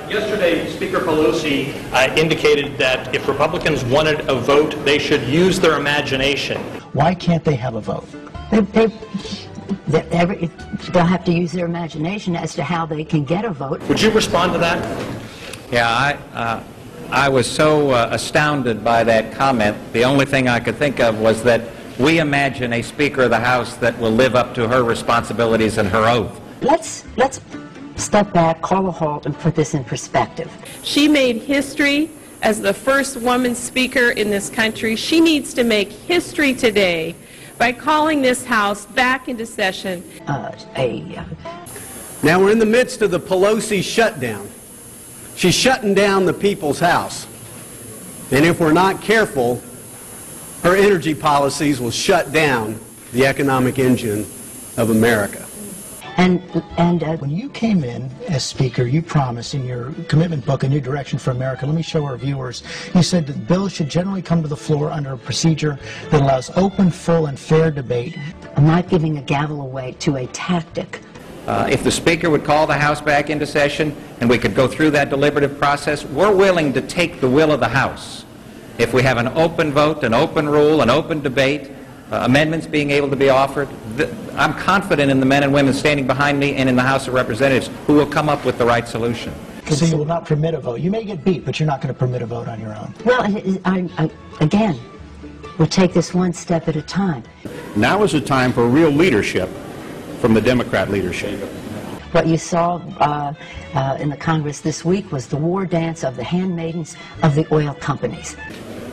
Yesterday, Speaker Pelosi indicated that if Republicans wanted a vote, they should use their imagination. Why can't they have a vote? They'll have to use their imagination as to how they can get a vote. Would you respond to that? Yeah, I was so astounded by that comment. The only thing I could think of was that we imagine a Speaker of the House that will live up to her responsibilities and her oath. Let's step back, call a halt, and put this in perspective. She made history as the first woman speaker in this country. She needs to make history today by calling this House back into session. Now we're in the midst of the Pelosi shutdown. She's shutting down the people's house. And if we're not careful, her energy policies will shut down the economic engine of America. When you came in as Speaker, you promised in your commitment book, A New Direction for America, let me show our viewers, you said that bills should generally come to the floor under a procedure that allows open, full, and fair debate. I'm not giving a gavel away to a tactic. If the Speaker would call the House back into session and we could go through that deliberative process, we're willing to take the will of the House. If we have an open vote, an open rule, an open debate, amendments being able to be offered, I'm confident in the men and women standing behind me and in the House of Representatives who will come up with the right solution. So you will not permit a vote. You may get beat, but you're not going to permit a vote on your own. Well, again, we'll take this one step at a time. Now is the time for real leadership from the Democrat leadership. What you saw in the Congress this week was the war dance of the handmaidens of the oil companies.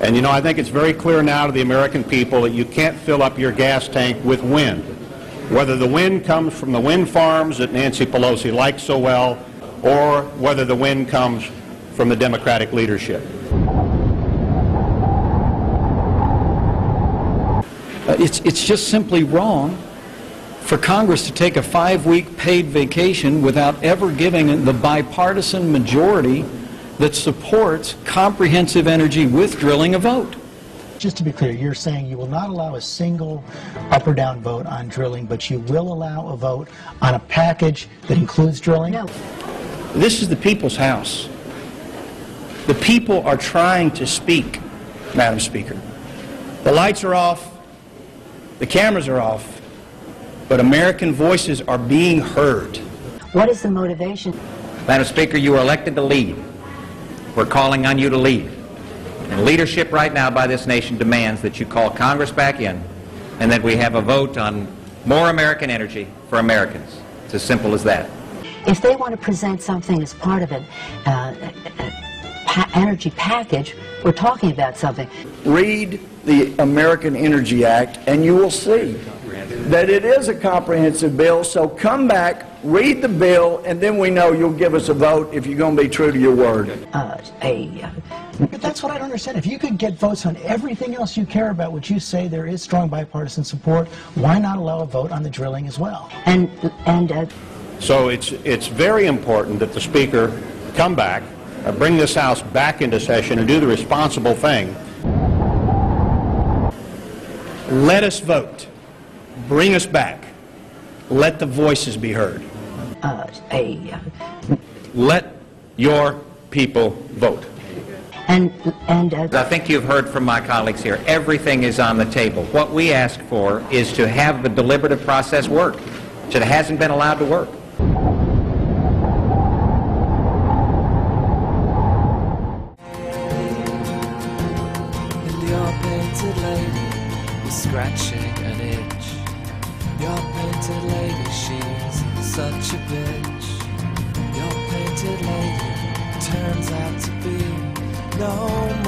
And you know, I think it's very clear now to the American people that you can't fill up your gas tank with wind. Whether the wind comes from the wind farms that Nancy Pelosi likes so well, or whether the wind comes from the Democratic leadership. It's just simply wrong for Congress to take a 5-week paid vacation without ever giving the bipartisan majority that supports comprehensive energy with drilling a vote. Just to be clear, you're saying you will not allow a single up or down vote on drilling, but you will allow a vote on a package that includes drilling? No. This is the people's house. The people are trying to speak, Madam Speaker. The lights are off, the cameras are off, but American voices are being heard. What is the motivation? Madam Speaker, you were elected to lead. We're calling on you to lead. And leadership right now by this nation demands that you call Congress back in and that we have a vote on more American energy for Americans. It's as simple as that. If they want to present something as part of an energy package, we're talking about something. Read the American Energy Act and you will see that it is a comprehensive bill, so come back, read the bill, and then we know you'll give us a vote if you're going to be true to your word. But that's what I don't understand. If you could get votes on everything else you care about, would you say there is strong bipartisan support? Why not allow a vote on the drilling as well? So it's very important that the Speaker come back, bring this House back into session and do the responsible thing. Let us vote. Bring us back. Let the voices be heard. Let your people vote. I think you've heard from my colleagues here. Everything is on the table. What we ask for is to have the deliberative process work, which it hasn't been allowed to work. Your painted lady is scratching an itch. Your painted lady, she's such a bitch. Your painted lady turns out to be no